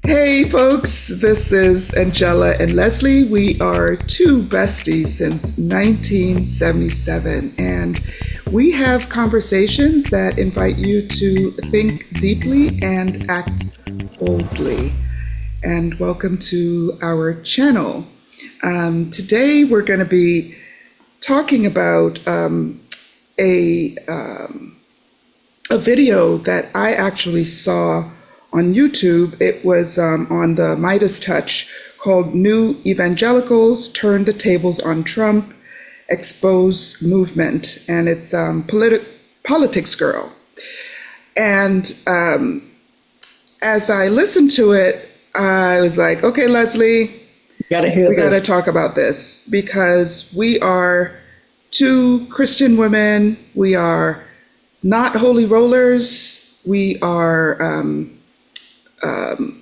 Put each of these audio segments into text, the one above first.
Hey folks, this is Angella and Leslie. We are two besties since 1977, and we have conversations that invite you to think deeply and act boldly. And welcome to our channel. Today we're going to be talking about a video that I actually saw on YouTube. It was on the Meidas Touch, called New Evangelicals Turn the Tables on Trump, Expose Movement, and it's PoliticsGirl. And as I listened to it, I was like, okay, Leslie, we got to talk about this, because we are two Christian women. We are not holy rollers. We are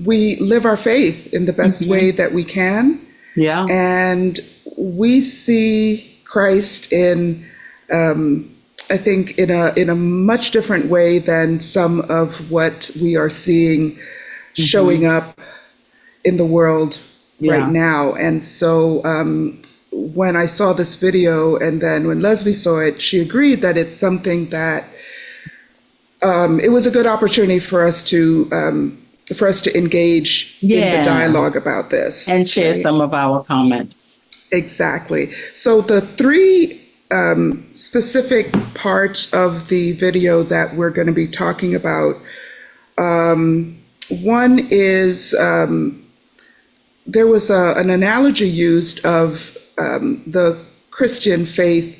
we live our faith in the best way that we can. Yeah. And we see Christ in, I think, in a much different way than some of what we are seeing showing up in the world right now. And so when I saw this video, and then when Leslie saw it, she agreed that it's something that it was a good opportunity for us to engage in the dialogue about this. And share some of our comments. Exactly. So the three specific parts of the video that we're going to be talking about, one is there was an analogy used of the Christian faith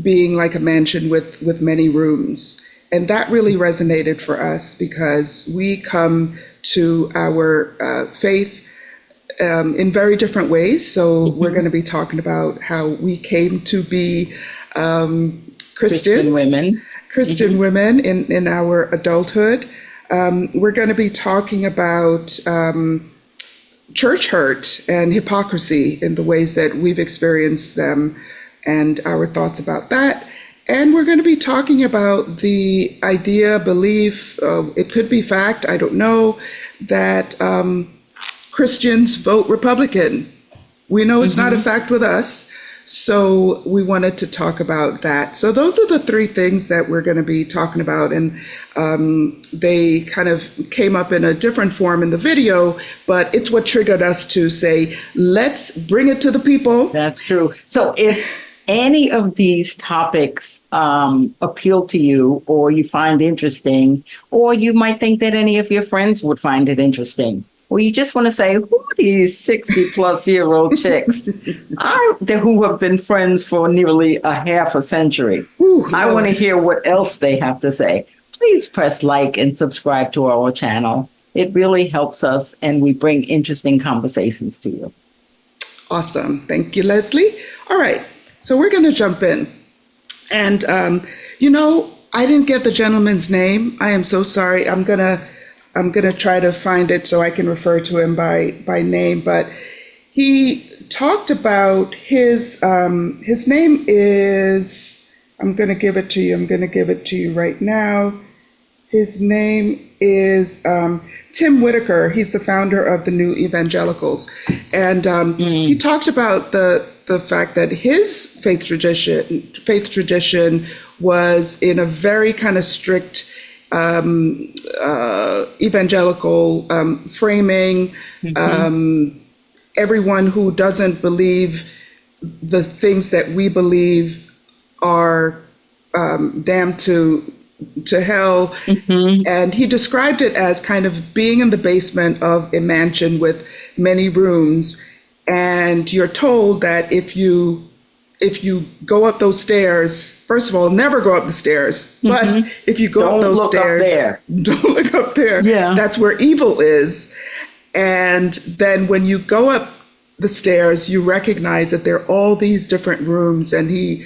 being like a mansion with many rooms. And that really resonated for us, because we come to our faith in very different ways. So we're going to be talking about how we came to be Christian women in our adulthood. We're going to be talking about church hurt and hypocrisy in the ways that we've experienced them, and our thoughts about that. And we're going to be talking about the idea, belief, it could be fact, I don't know, that Christians vote Republican. We know it's not a fact with us, so we wanted to talk about that. So those are the three things that we're going to be talking about, and they kind of came up in a different form in the video, but it's what triggered us to say, let's bring it to the people. That's true. So if any of these topics appeal to you, or you find interesting, or you might think that any of your friends would find it interesting, or you just want to say, who are these 60-plus-year-old chicks who have been friends for nearly a half a century? I want to hear what else they have to say. Please press like and subscribe to our channel. It really helps us, and we bring interesting conversations to you. Awesome. Thank you, Leslie. All right. So we're going to jump in. And, I didn't get the gentleman's name. I am so sorry. I'm going to try to find it so I can refer to him by name. But he talked about his name is, I'm going to give it to you. I'm going to give it to you right now. His name is Tim Whitaker. He's the founder of the New Evangelicals. And he talked about the fact that his faith tradition was in a very kind of strict evangelical framing. Everyone who doesn't believe the things that we believe are damned to hell. And he described it as kind of being in the basement of a mansion with many rooms. And you're told that if you go up those stairs, first of all, never go up the stairs. But if you go up those stairs, don't look up there. Yeah. That's where evil is. And then when you go up the stairs, you recognize that there are all these different rooms. And he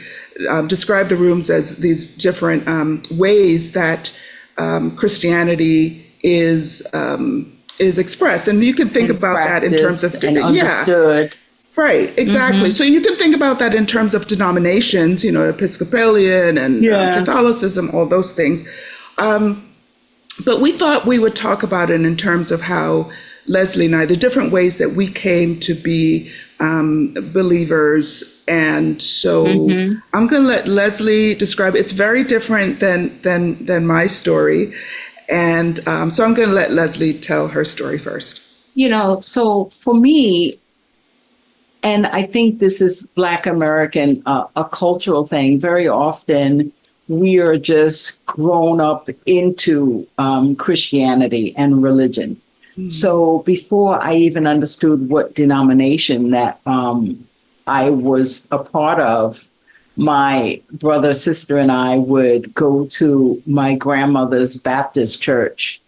described the rooms as these different ways that Christianity is expressed. And you can think about that in terms of understood. Right, exactly. So you can think about that in terms of denominations, Episcopalian and Catholicism, all those things. But we thought we would talk about it in terms of how Leslie and I, the different ways that we came to be believers. And so I'm going to let Leslie describe it. It's very different than my story. And so I'm going to let Leslie tell her story first. So for me, and I think this is Black American, a cultural thing, very often we are just grown up into Christianity and religion. So before I even understood what denomination that I was a part of, my brother, sister, and I would go to my grandmother's Baptist church,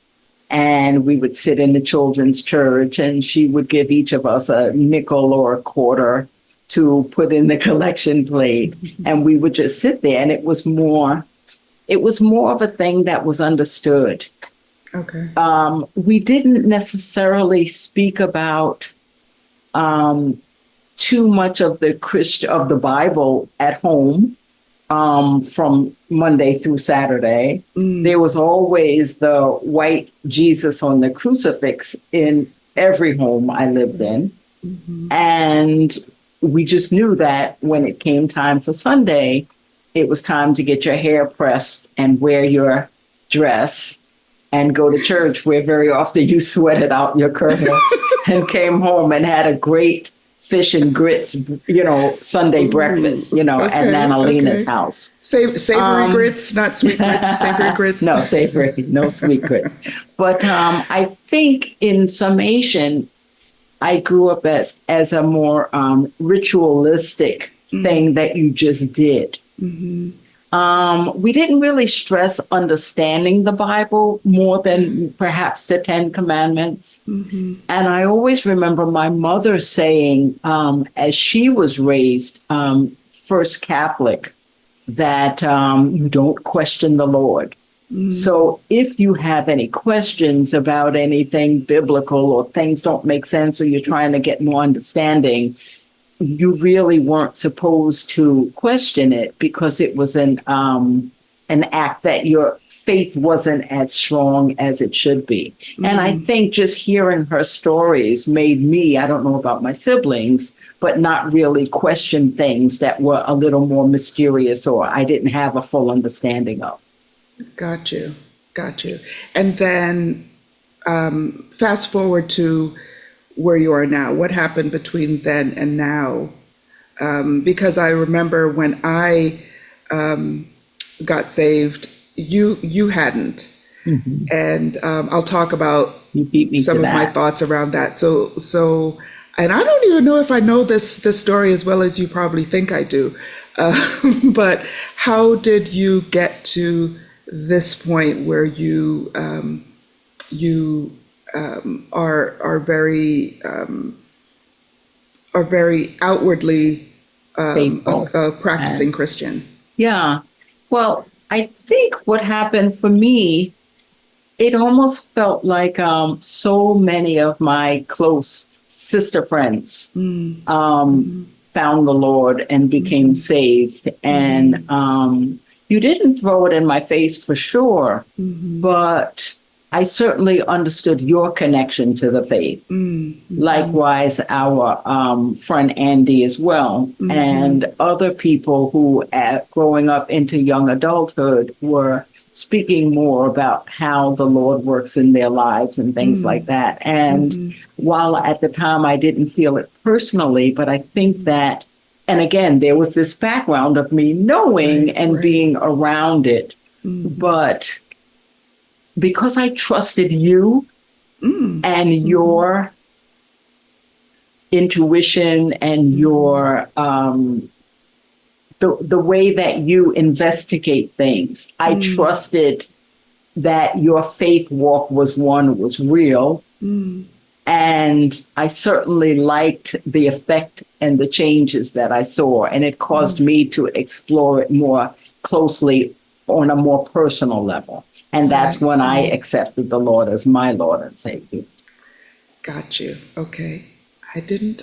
and we would sit in the children's church, and she would give each of us a nickel or a quarter to put in the collection plate. And we would just sit there, and it was more of a thing that was understood. Okay. We didn't necessarily speak about too much of the Bible at home from Monday through Saturday. There was always the white Jesus on the crucifix in every home I lived in. And we just knew that when it came time for Sunday, it was time to get your hair pressed and wear your dress and go to church, where very often you sweated out your curls and came home and had a great fish and grits, Sunday breakfast, at Nanalina's house. Savory grits, not sweet grits, savory grits. No savory, no sweet grits. But I think in summation, I grew up as a more ritualistic thing that you just did. We didn't really stress understanding the Bible more than perhaps the 10 Commandments. And I always remember my mother saying, as she was raised first Catholic, that you don't question the Lord. So if you have any questions about anything biblical, or things don't make sense, or you're trying to get more understanding, you really weren't supposed to question it, because it was an act that your faith wasn't as strong as it should be. And I think just hearing her stories made me, I don't know about my siblings, but not really question things that were a little more mysterious or I didn't have a full understanding of. Got you. And then fast forward to where you are now. What happened between then and now? Because I remember when I got saved, you hadn't. And I'll talk about some of my thoughts around that. So, and I don't even know if I know this story as well as you probably think I do. But how did you get to this point where you are very outwardly a practicing Christian? Yeah. Well, I think what happened for me, it almost felt like so many of my close sister friends found the Lord and became saved. And you didn't throw it in my face for sure, but I certainly understood your connection to the faith. Likewise, our friend Andy as well, and other people who, growing up into young adulthood, were speaking more about how the Lord works in their lives and things like that. And while at the time I didn't feel it personally, but I think that, and again, there was this background of me knowing and being around it, but because I trusted you and your intuition and your the way that you investigate things, I trusted that your faith walk was real. And I certainly liked the effect and the changes that I saw, and it caused me to explore it more closely on a more personal level. And that's when I accepted the Lord as my Lord and Savior. Got you. Okay. I didn't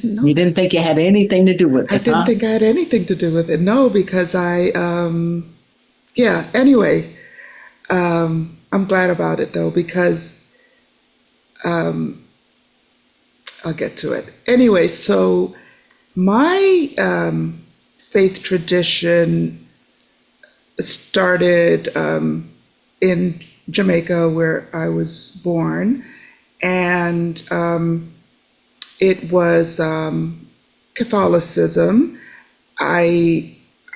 know. You didn't think you had anything to do with it, I didn't think I had anything to do with it. No, because anyway, I'm glad about it though, because I'll get to it. Anyway, so my faith tradition started in Jamaica, where I was born, and it was Catholicism. I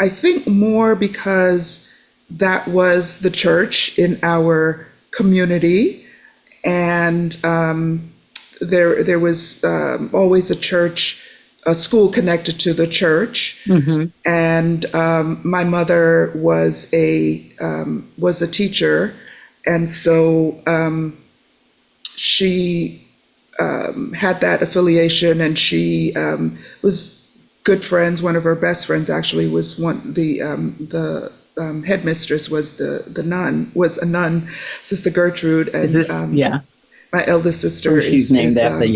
think more because that was the church in our community, and there was always a school connected to the church, and my mother was a teacher, and so she had that affiliation, and she was good friends. One of her best friends actually was the headmistress was a nun, Sister Gertrude, and Is this, my eldest sister she's named after,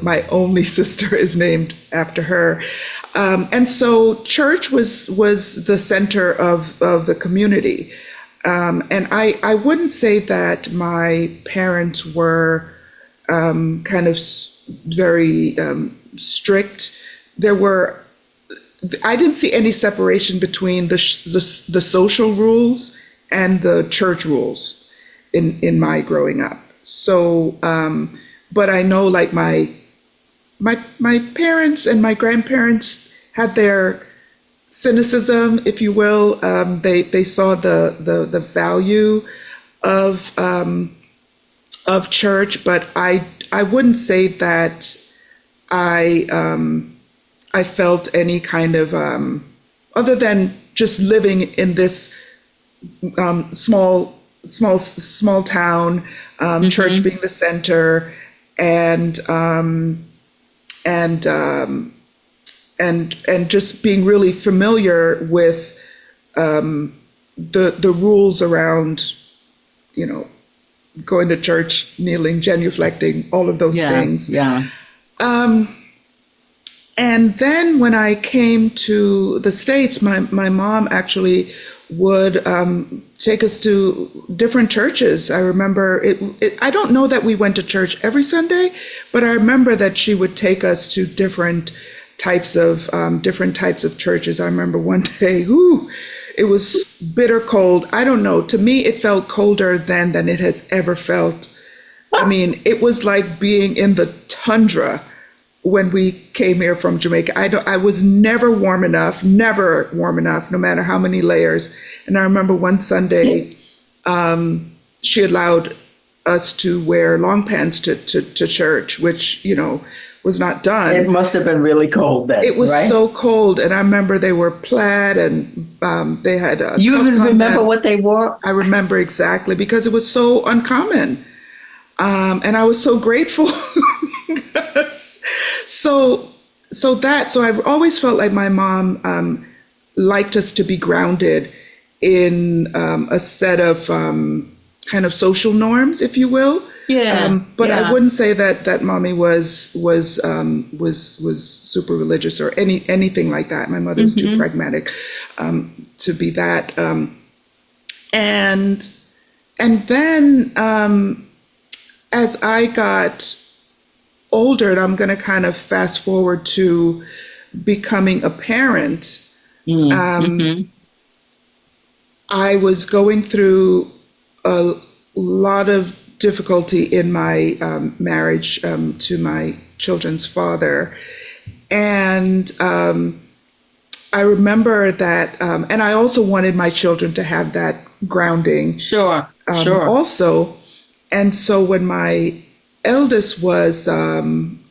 my only sister is named after her, and so church was the center of the community, and I wouldn't say that my parents were kind of very strict. I didn't see any separation between the social rules and the church rules in my growing up. So, but I know, like, my parents and my grandparents had their cynicism, if you will. They saw the value of church, but I wouldn't say that I felt any kind of other than just living in this small town, church being the center, and just being really familiar with the rules around, going to church, kneeling, genuflecting, all of those things. Yeah. And then when I came to the States, my mom actually would take us to different churches. I remember I don't know that we went to church every Sunday, but I remember that she would take us to different types of churches. I remember one day, it was bitter cold. I don't know. To me, it felt colder then than it has ever felt. I mean, it was like being in the tundra when we came here from Jamaica. I was never warm enough, no matter how many layers. And I remember one Sunday, she allowed us to wear long pants to church, which, was not done. It must have been really cold then. It was right? so cold. And I remember they were plaid, and they had You cuffs even on remember them. what they wore? I remember exactly, because it was so uncommon. And I was so grateful. So I've always felt like my mom liked us to be grounded in a set of kind of social norms, if you will. But I wouldn't say that mommy was super religious or anything like that. My mother was too pragmatic to be that. And then as I got older, and I'm going to kind of fast forward to becoming a parent, I was going through a lot of difficulty in my marriage to my children's father. And I remember that, and I also wanted my children to have that grounding. Sure. Also. And so when my eldest was, I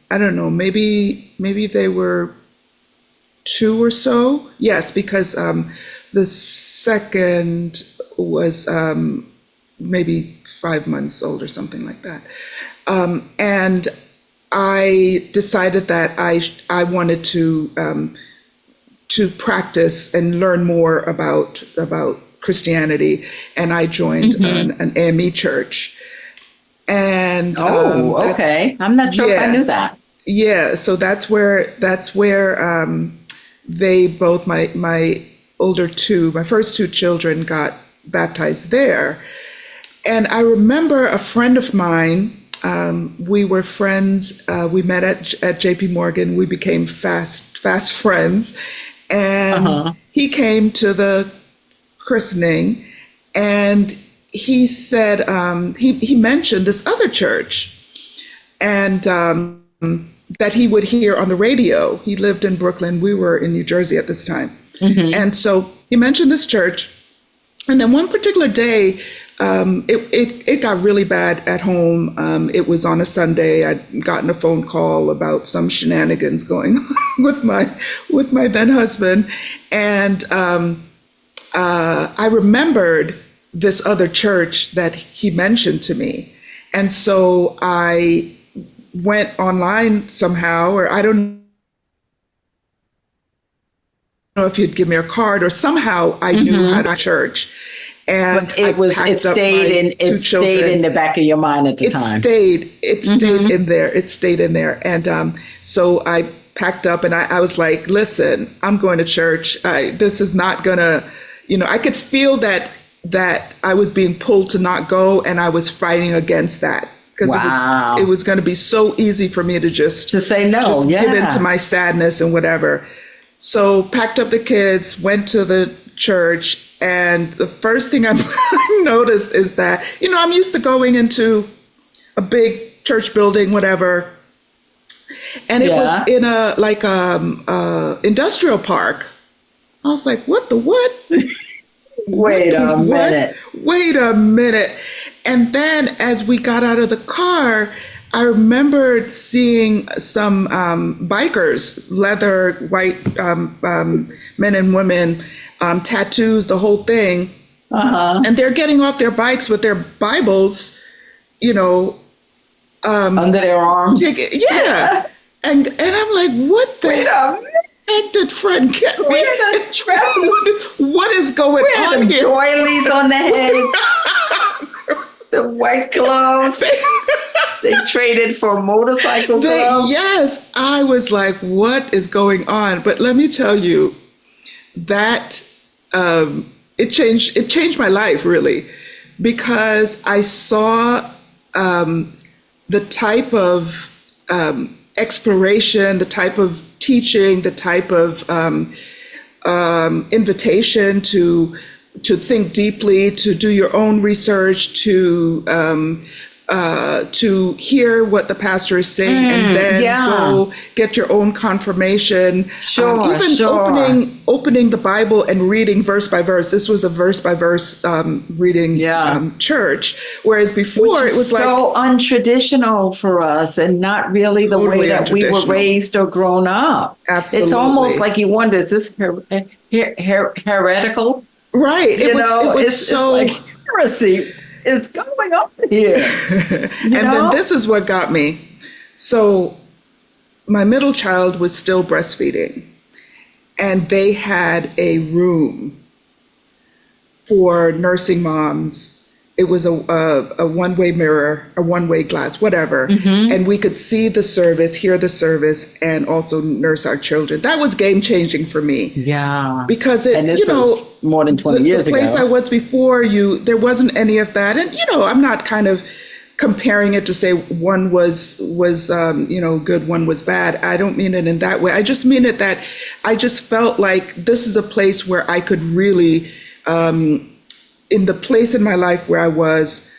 don't know, maybe they were 2 or so. Yes, because the second was maybe 5 months old or something like that. And I decided that I wanted to practice and learn more about Christianity, and I joined an AME church. And okay. I'm not sure if I knew that. Yeah, so that's where they both, my first 2 children got baptized there. And I remember a friend of mine We were friends. We met at JP Morgan. We became fast friends. And he came to the christening, and he said, he mentioned this other church, and that he would hear on the radio. He lived in Brooklyn. We were in New Jersey at this time. And so he mentioned this church. And then one particular day, it got really bad at home. It was on a Sunday. I'd gotten a phone call about some shenanigans going on with my then husband. And I remembered this other church that he mentioned to me. And so I went online somehow, or I don't know if he'd give me a card, or somehow I knew how to church. And but it stayed in the back of your mind at the time. It stayed in there. It stayed in there. And so I packed up, and I was like, listen, I'm going to church. This is not gonna, I could feel that I was being pulled to not go, and I was fighting against that. Because it was going to be so easy for me to say no, give in to my sadness and whatever. So packed up the kids, went to the church, and the first thing I noticed is that, I'm used to going into a big church building, whatever, and it was in a industrial park. I was like, what the what? Wait a minute. And then as we got out of the car, I remembered seeing some bikers, leather, white men and women, tattoos, the whole thing. And they're getting off their bikes with their Bibles, under their arm. Yeah. And I'm like, what the heck did Fred get me? What is going on here? Doilies on the head. The white gloves. They traded for motorcycle gloves. Yes, I was like, what is going on? But let me tell you that it changed my life, really, because I saw the type of exploration, the type of teaching, the type of invitation to think deeply, to do your own research, to hear what the pastor is saying, and then go get your own confirmation. Opening the Bible and reading verse by verse. This was a verse by verse reading church, whereas before it was so untraditional for us, and not really the way that we were raised or grown up. Absolutely, it's almost like you wonder, is this heretical? Right. It was so like heresy is going on here. Then this is what got me. So my middle child was still breastfeeding, and they had a room for nursing moms. It was a one-way mirror, a one-way glass, whatever. And we could see the service, hear the service, and also nurse our children. That was game-changing for me. Yeah. Because was more than 20 years ago. The place I was before, there wasn't any of that. And, I'm not kind of comparing it to say one was good, one was bad. I don't mean it in that way. I just mean it that I just felt like this is a place where I could really, in the place in my life where I was,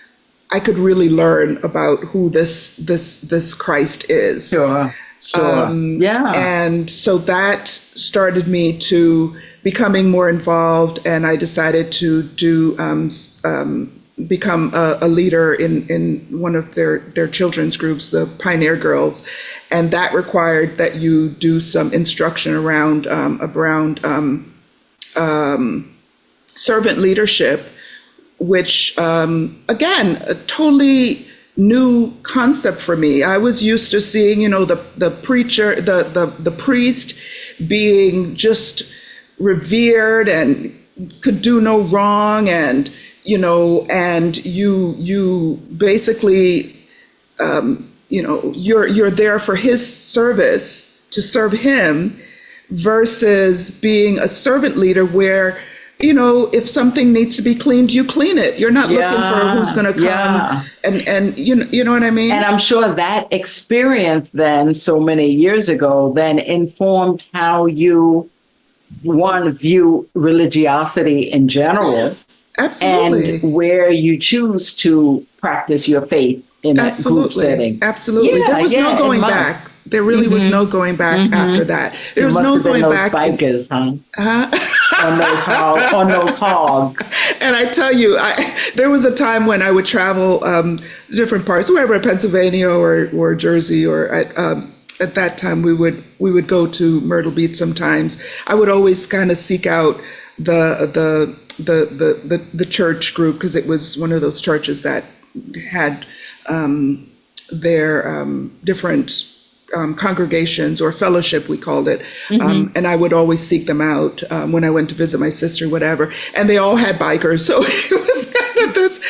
I could really learn about who this Christ is. Sure. And so that started me to becoming more involved, and I decided to become a leader in one of their children's groups, the Pioneer Girls, and that required that you do some instruction around servant leadership, which again, a totally new concept for me. I was used to seeing, the preacher, the priest being just revered and could do no wrong, and and you basically you're there for his service, to serve him, versus being a servant leader where if something needs to be cleaned, you clean it. You're not looking for who's going to come. Yeah. And you know what I mean? And I'm sure that experience then, so many years ago, then informed how you, one, view religiosity in general. Absolutely. And where you choose to practice your faith in a group setting. Absolutely. Yeah, there was no going back. There really was no going back after that. There was no going back. Bikers, on those hogs. And I tell you, there was a time when I would travel different parts, wherever, Pennsylvania or Jersey, or at that time we would go to Myrtle Beach sometimes. I would always kind of seek out the church group, because it was one of those churches that had their different congregations or fellowship, we called it. And I would always seek them out when I went to visit my sister, whatever. And they all had bikers. So it was kind of this,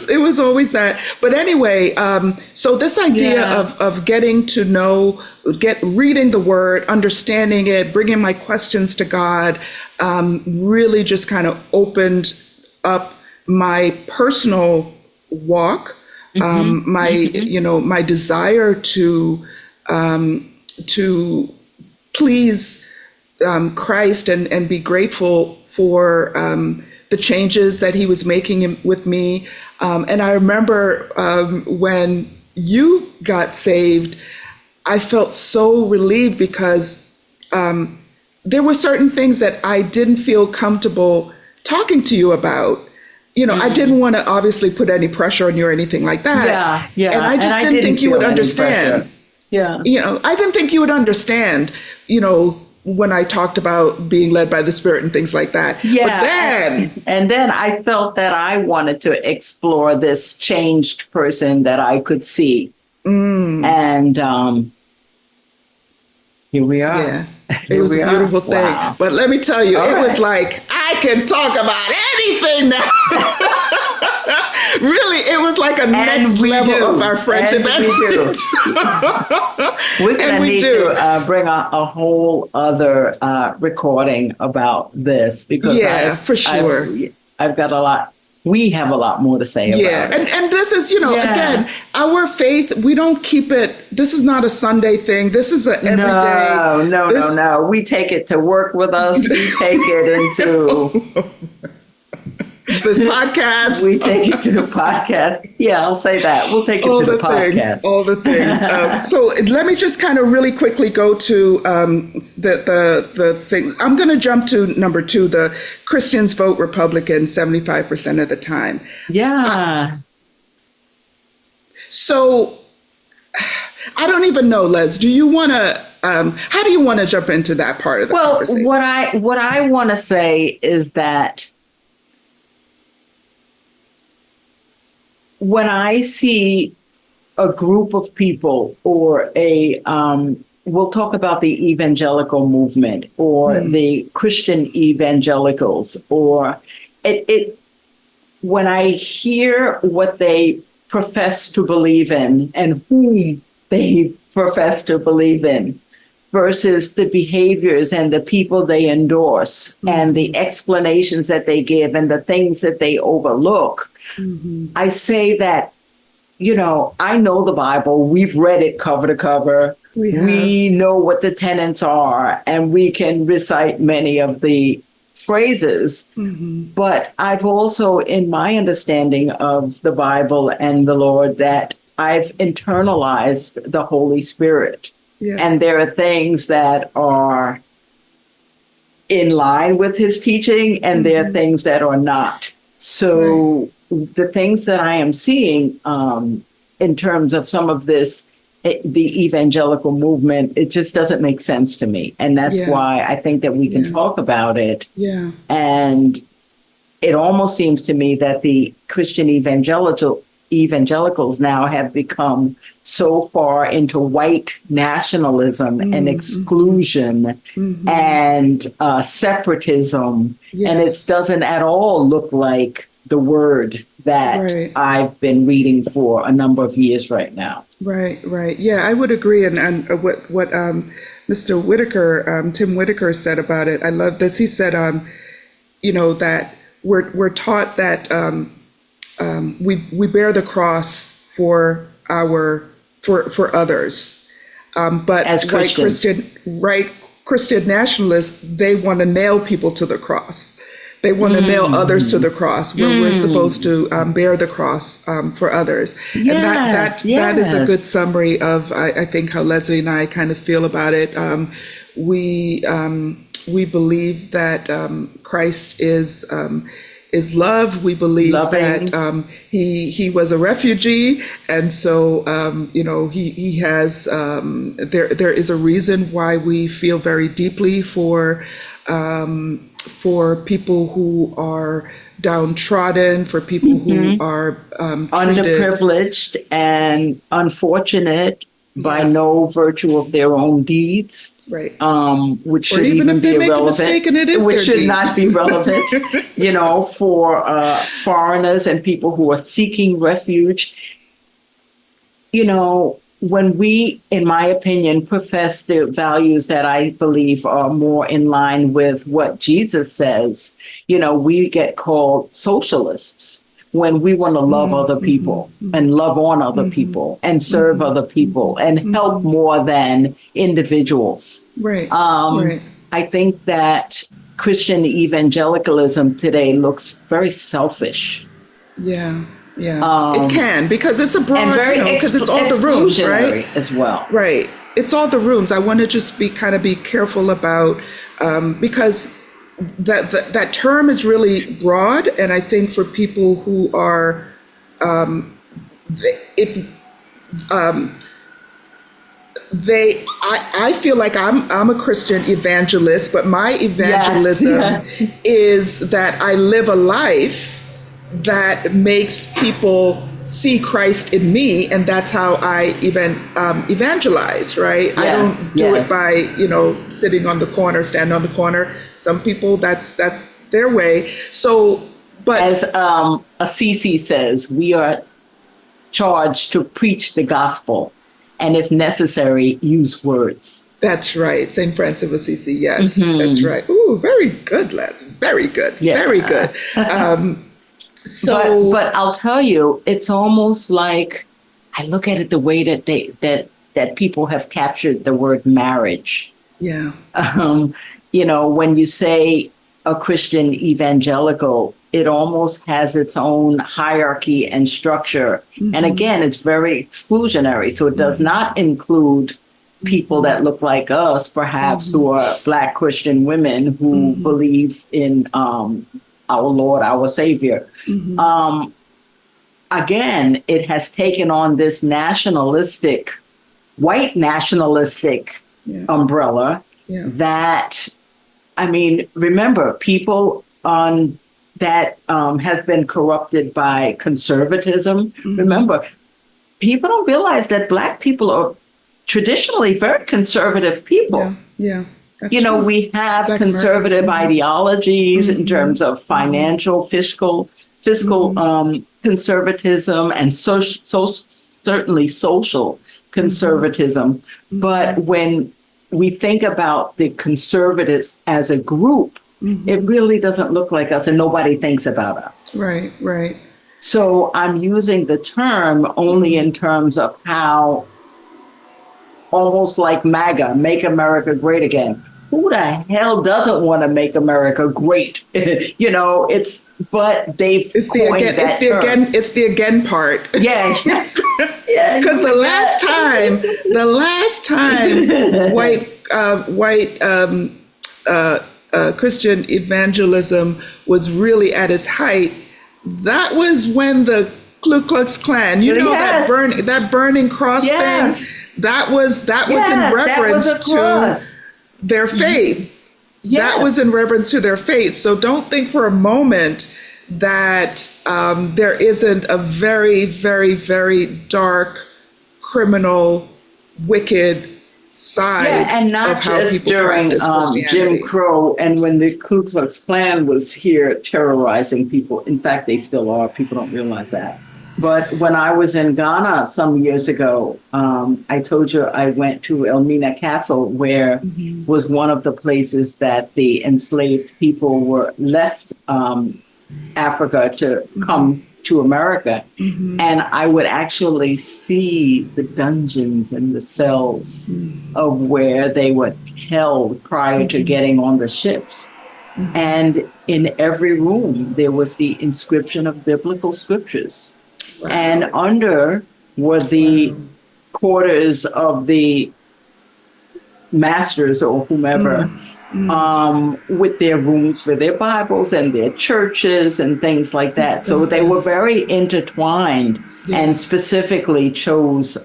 it was always that. But anyway, so this idea of getting to know, reading the word, understanding it, bringing my questions to God, really just kind of opened up my personal walk, my desire to please Christ and be grateful for the changes that he was making with me. And I remember when you got saved, I felt so relieved, because there were certain things that I didn't feel comfortable talking to you about. I didn't want to obviously put any pressure on you or anything like that. Yeah. And I just didn't think you would understand. Yeah. I didn't think you would understand, when I talked about being led by the Spirit and things like that. Yeah. But then. And then I felt that I wanted to explore this changed person that I could see. And here we are. Yeah. It was a beautiful thing. Wow. But let me tell you, it was like, I can talk about anything now. Really, it was like a next level of our friendship. And we do. We're going to need to bring a whole other recording about this, because for sure. I've got a lot. We have a lot more to say about it. And this is, again, our faith, we don't keep it, this is not a Sunday thing. This is an everyday. No. We take it to work with us. We take it into this podcast. We take it to the podcast. Yeah, I'll say that. We'll take it to the podcast. All the things. So let me just kind of really quickly go to the things. I'm going to jump to number 2, the Christians vote Republican 75% of the time. Yeah. So I don't even know, Les, do you want to, how do you want to jump into that part of the conversation? Well, what I want to say is that when I see a group of people, or we'll talk about the evangelical movement, or the Christian evangelicals, or when I hear what they profess to believe in and whom they profess to believe in, versus the behaviors and the people they endorse, and the explanations that they give and the things that they overlook, I say that, I know the Bible. We've read it cover to cover. We know what the tenets are, and we can recite many of the phrases. But I've also, in my understanding of the Bible and the Lord, that I've internalized the Holy Spirit. And there are things that are in line with his teaching, and there are things that are not. So the things that I am seeing in terms of some of this, the evangelical movement, it just doesn't make sense to me. And that's why I think that we can talk about it. And it almost seems to me that the Christian evangelicals now have become so far into white nationalism and exclusion and separatism. And it doesn't at all look like the word that I've been reading for a number of years right now. Right. Yeah, I would agree. And what Mr. Whitaker, Tim Whitaker said about it, I love this. He said, that we're taught that we bear the cross for others, but As Christians. Christian nationalists, they want to nail people to the cross. They want to nail others to the cross, where we're supposed to bear the cross for others. And that is a good summary of, I think, how Leslie and I kind of feel about it. We believe that Christ is love. We believe Loving. that he was a refugee, and so he has there is a reason why we feel very deeply for people who are downtrodden, for people who are underprivileged and unfortunate by no virtue of their own deeds, right? Which Or should even if they be make a irrelevant, mistake and it is which their should deed. not be relevant, for foreigners and people who are seeking refuge. When we, in my opinion, profess the values that I believe are more in line with what Jesus says, we get called socialists when we want to love other people and love on other people and serve other people and help more than individuals. Right. I think that Christian evangelicalism today looks very selfish. Yeah. It can, because it's a broad, And very because it's all the rooms, right? As well. Right. It's all the rooms. I want to just be careful about, because that term is really broad, and I think for people who are, I feel like I'm a Christian evangelist, but my evangelism is that I live a life that makes people see Christ in me, and that's how I evangelize, right? I don't do it by sitting on the corner, stand on the corner. Some people, that's their way. So, but as Assisi says, we are charged to preach the gospel, and if necessary, use words. That's right, Saint Francis of Assisi. Yes, that's right. Ooh, very good, Les. Very good. Very good. But I'll tell you, it's almost like I look at it the way that that people have captured the word marriage. Yeah. When you say a Christian evangelical, it almost has its own hierarchy and structure. And again, it's very exclusionary. So it does not include people that look like us, perhaps, who are Black Christian women who believe in our Lord, our Savior. Again, it has taken on this white nationalistic umbrella that, remember, people that have been corrupted by conservatism. Remember, people don't realize that Black people are traditionally very conservative people. Yeah. We have conservative ideologies in terms of financial, fiscal conservatism, and certainly social conservatism. But when we think about the conservatives as a group, it really doesn't look like us, and nobody thinks about us. Right. So I'm using the term only in terms of how, almost like MAGA, Make America Great Again. Who the hell doesn't want to make America great? But they've it's the again part. Yeah. Because the last time white Christian evangelism was really at its height, that was when the Ku Klux Klan, that burning cross thing, that was in reference to their faith. That was in reference to their faith. So don't think for a moment that there isn't a very, very, very dark, criminal, wicked side and not of how just people during practice Christianity. Jim Crow and when the Ku Klux Klan was here terrorizing people. In fact, they still are. People don't realize that. But when I was in Ghana some years ago, I told you I went to Elmina Castle, where was one of the places that the enslaved people were left Africa to come to America. And I would actually see the dungeons and the cells of where they were held prior to getting on the ships. And in every room, there was the inscription of biblical scriptures. Wow. And under were the quarters of the masters or whomever, with their rooms for their Bibles and their churches and things like that. So they were very intertwined and specifically chose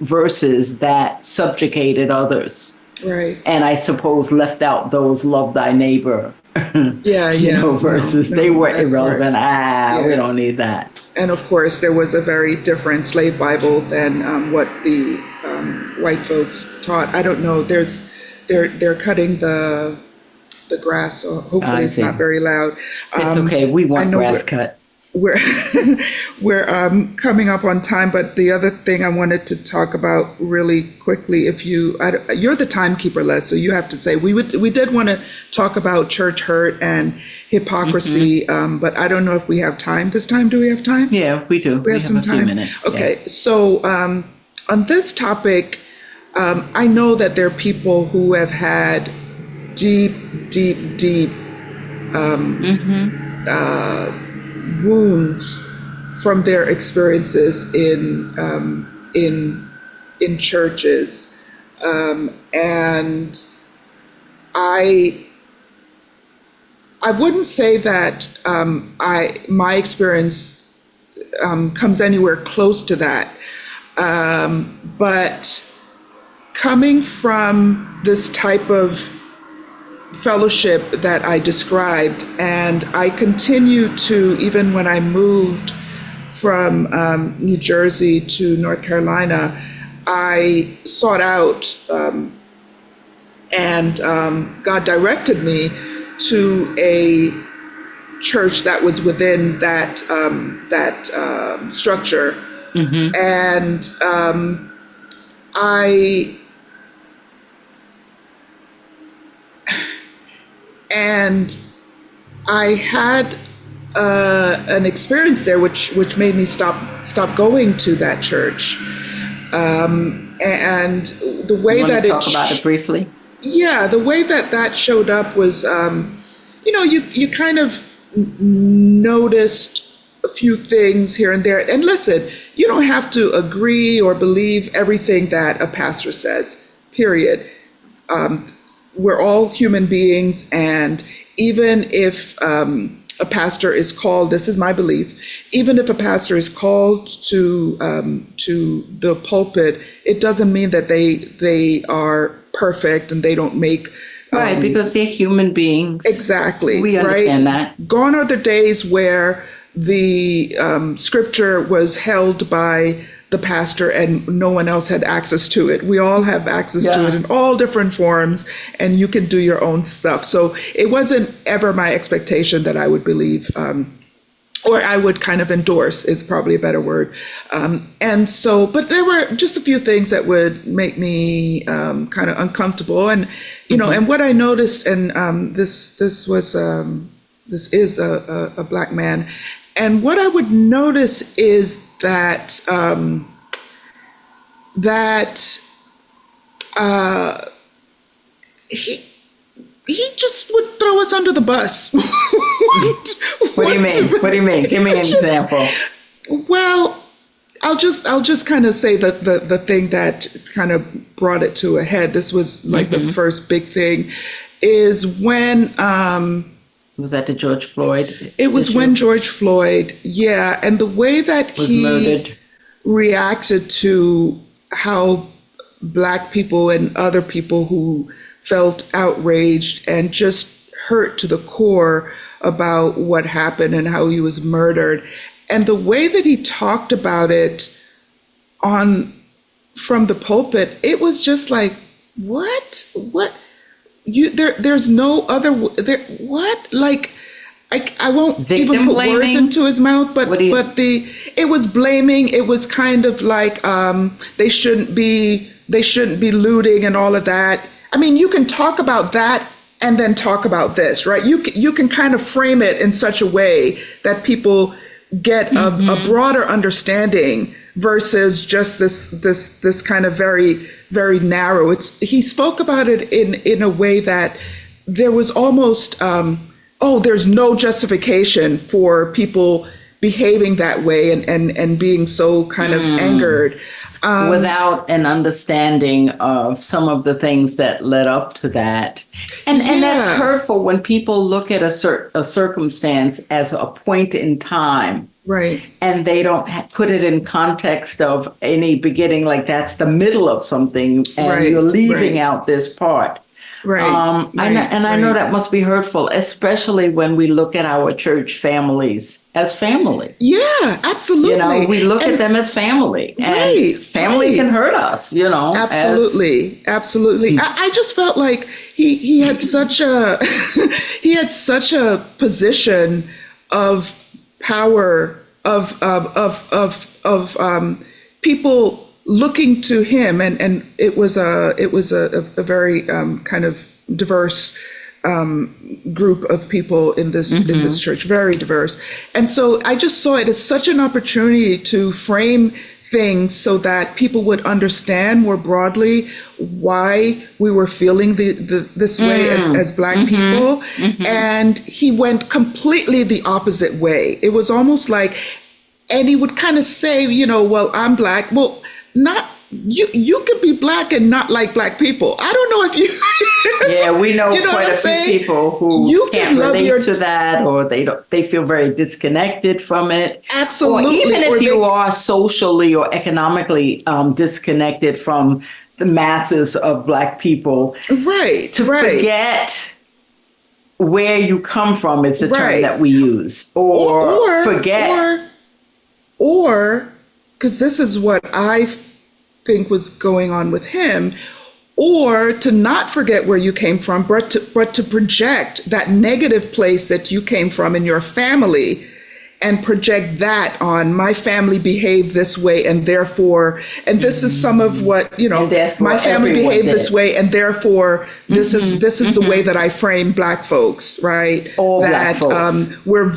verses that subjugated others. Right. And I suppose left out those love thy neighbor verses. No, they were irrelevant. Part. We don't need that. And of course, there was a very different slave Bible than what the white folks taught. I don't know. They're cutting the grass, so hopefully it's not very loud. It's okay. We want grass cut. We're coming up on time, but the other thing I wanted to talk about really quickly, you're the timekeeper, Les, so you have to say, we did want to talk about church hurt and hypocrisy, but I don't know if we have time this time. Do we have time? Yeah, we do. We have some time. A few minutes. Okay, so on this topic, I know that there are people who have had deep wounds from their experiences in churches, and I wouldn't say that my experience comes anywhere close to that, but coming from this type of fellowship that I described, and I continue to, even when I moved from New Jersey to North Carolina, I sought out and God directed me to a church that was within that structure, and I had an experience there which made me stop going to that church. And the way that talk about it briefly? Yeah, the way that showed up was, you kind of noticed a few things here and there. And listen, you don't have to agree or believe everything that a pastor says, period. We're all human beings, and even if a pastor is called, this is my belief, even if a pastor is called to the pulpit, it doesn't mean that they are perfect and they don't make right, because they're human beings. Exactly. We understand that. Gone are the days where the scripture was held by the pastor and no one else had access to it. We all have access to it in all different forms, and you can do your own stuff. So it wasn't ever my expectation that I would believe, or I would kind of endorse is probably a better word. And so, but there were just a few things that would make me kind of uncomfortable. And, and what I noticed, and this is a Black man, and what I would notice is that he just would throw us under the bus. What do you mean? What do you mean? Give me an example. Well, I'll just kind of say the thing that kind of brought it to a head. This was like the first big thing, is when was that the George Floyd? It was when George Floyd, and the way that he murdered, reacted to how Black people and other people who felt outraged and just hurt to the core about what happened and how he was murdered, and the way that he talked about it from the pulpit, it was just like, what? There's no other, what? Like, I won't Victim even put blaming? words into his mouth, but it was blaming. It was kind of like they shouldn't be looting and all of that. I mean, you can talk about that and then talk about this, right? You can kind of frame it in such a way that people get a broader understanding versus just this kind of very, very narrow. He spoke about it in a way that there was almost there's no justification for people behaving that way and being so kind of angered. Without an understanding of some of the things that led up to that. And that's hurtful when people look at a circumstance as a point in time. Right. And they don't put it in context of any beginning, like that's the middle of something and you're leaving out this part. Right. I know that must be hurtful, especially when we look at our church families as family. Yeah, absolutely. We look at them as family, and family can hurt us. Absolutely. I just felt like he had such a position of power of people looking to him, and it was a very kind of diverse group of people in this church, very diverse. And so I just saw it as such an opportunity to frame things so that people would understand more broadly why we were feeling this way as Black people. And he went completely the opposite way. It was almost like, and he would kind of say, well, I'm Black. Well, not you could be Black and not like Black people. I don't know if you we know quite a few people who can't relate to that, or they feel very disconnected from it. Absolutely. Or even if you are socially or economically disconnected from the masses of Black people, forget where you come from is the term that we use, or forget, or because this is what I think was going on with him, or to not forget where you came from, but to project that negative place that you came from in your family and project that on my family behaved this way and therefore, and this is some of what, my family behaved this way and therefore this is the way that I frame Black folks, right? All Black folks. We're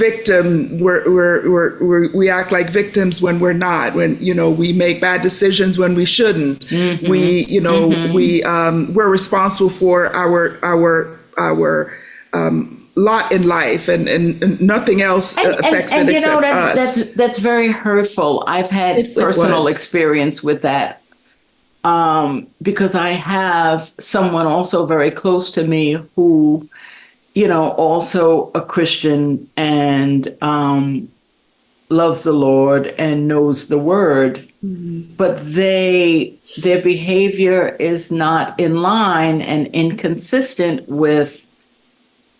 we act like victims when we're not, when, we make bad decisions when we shouldn't. We're responsible for our lot in life, and nothing else affects it except us. That's very hurtful. I've had personal experience with that, because I have someone also very close to me who, also a Christian and loves the Lord and knows the word, but their behavior is not in line and inconsistent with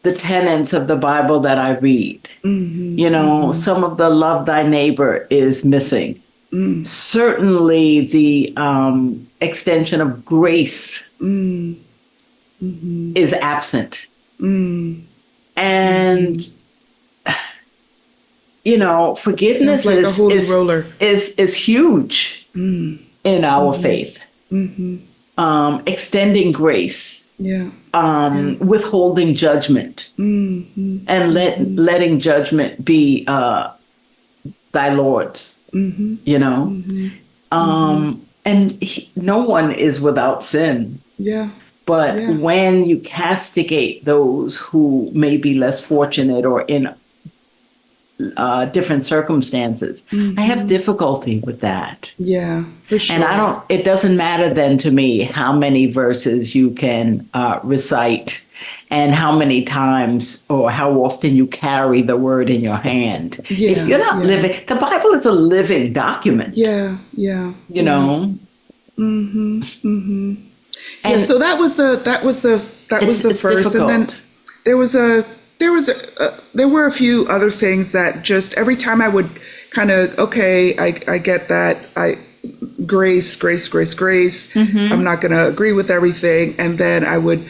the tenets of the Bible that I read. Some of the love thy neighbor is missing. Certainly the extension of grace is absent. And, forgiveness is huge in our faith. Extending grace. Withholding judgment and letting judgment be thy Lord's, and no one is without sin. But when you castigate those who may be less fortunate or in different circumstances, I have difficulty with that. Yeah, for sure. And it doesn't matter then to me how many verses you can recite and how many times or how often you carry the word in your hand. If you're not living, the Bible is a living document. So that was the first, difficult. And then there were a few other things that just every time I would kind of, I get that, grace. I'm not going to agree with everything. And then I would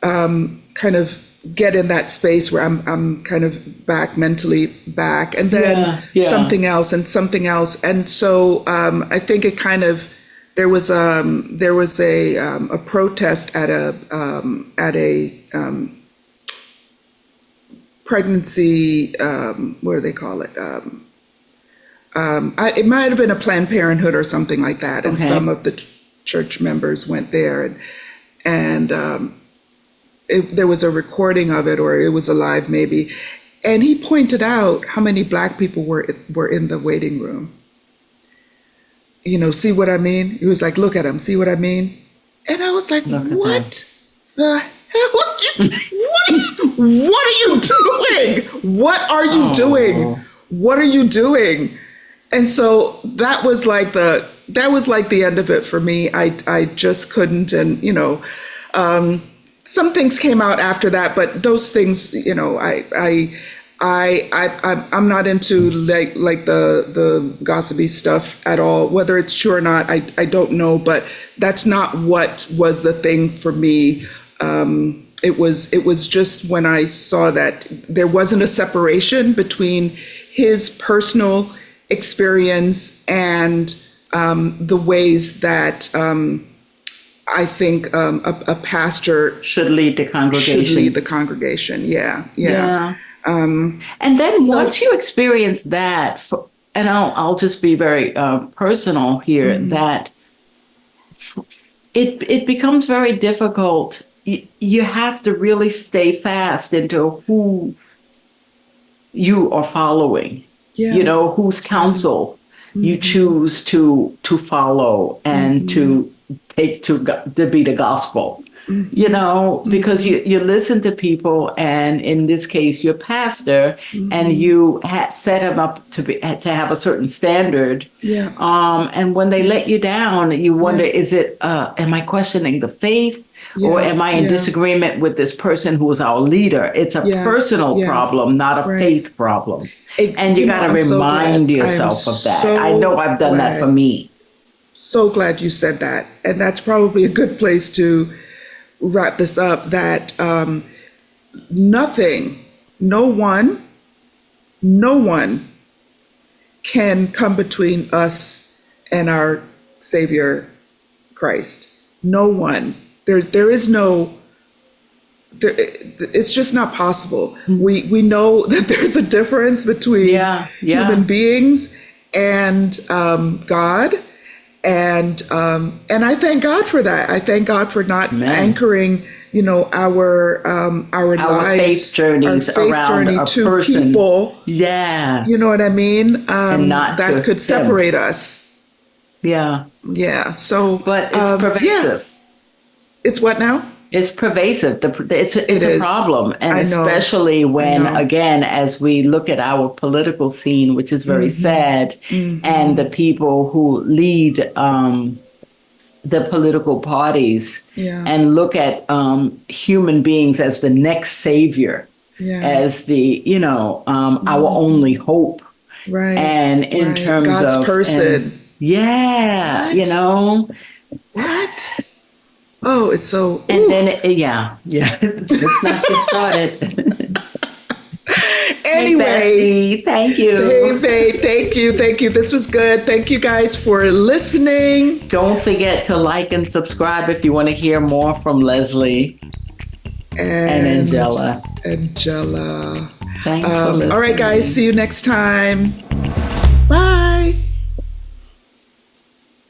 kind of get in that space where I'm kind of mentally back, and then something else and something else. And so I think it kind of, there was a protest at a pregnancy, what do they call it? It might have been a Planned Parenthood or something like that, and some of the church members went there, and there was a recording of it, or it was alive maybe, and he pointed out how many Black people were in the waiting room. You know, see what I mean? He was like, look at him, see what I mean? And I was like, what the hell? What are you doing? What are you doing? What are you doing? And so that was like the end of it for me. I just couldn't, and you know, some things came out after that, but those things, you know, I'm not into like the gossipy stuff at all. Whether it's true or not, I don't know, but that's not what was the thing for me. It was just when I saw that there wasn't a separation between his personal experience and the ways that I think a pastor should lead the congregation. Yeah. And then once you experience that, and I'll just be very personal here, that it becomes very difficult. You have to really stay fast into who you are following. Yeah. You know, whose counsel you choose to follow and to take to be the gospel. You know, because you listen to people, and in this case, your pastor, and you set him up to have a certain standard. Yeah. And when they let you down, you wonder, is it, am I questioning the faith? Or am I in disagreement with this person who is our leader? It's a personal problem, not a faith problem. And you got to remind yourself of that. I know I've done that for me. So glad you said that. And that's probably a good place to wrap this up, that no one can come between us and our Savior Christ. No one. There is no, it's just not possible. We know that there's a difference between human beings and God. And I thank God for that. I thank God for not anchoring, you know, our lives, faith journeys around a to person. People. Yeah, you know what I mean. And not that could separate us. Yeah. Yeah. So, but it's pervasive. It's what now? It's pervasive. It's a problem. And especially when, again, as we look at our political scene, which is very sad, and the people who lead the political parties and look at human beings as the next savior, as the, you know, our only hope. Right. And in terms God's of person. You know. What? Oh, it's so. And then, let's not get started. Anyway, hey, Bestie, thank you. Hey, babe, thank you. This was good. Thank you guys for listening. Don't forget to like and subscribe if you want to hear more from Leslie and Angella. Thanks for listening. All right, guys. See you next time.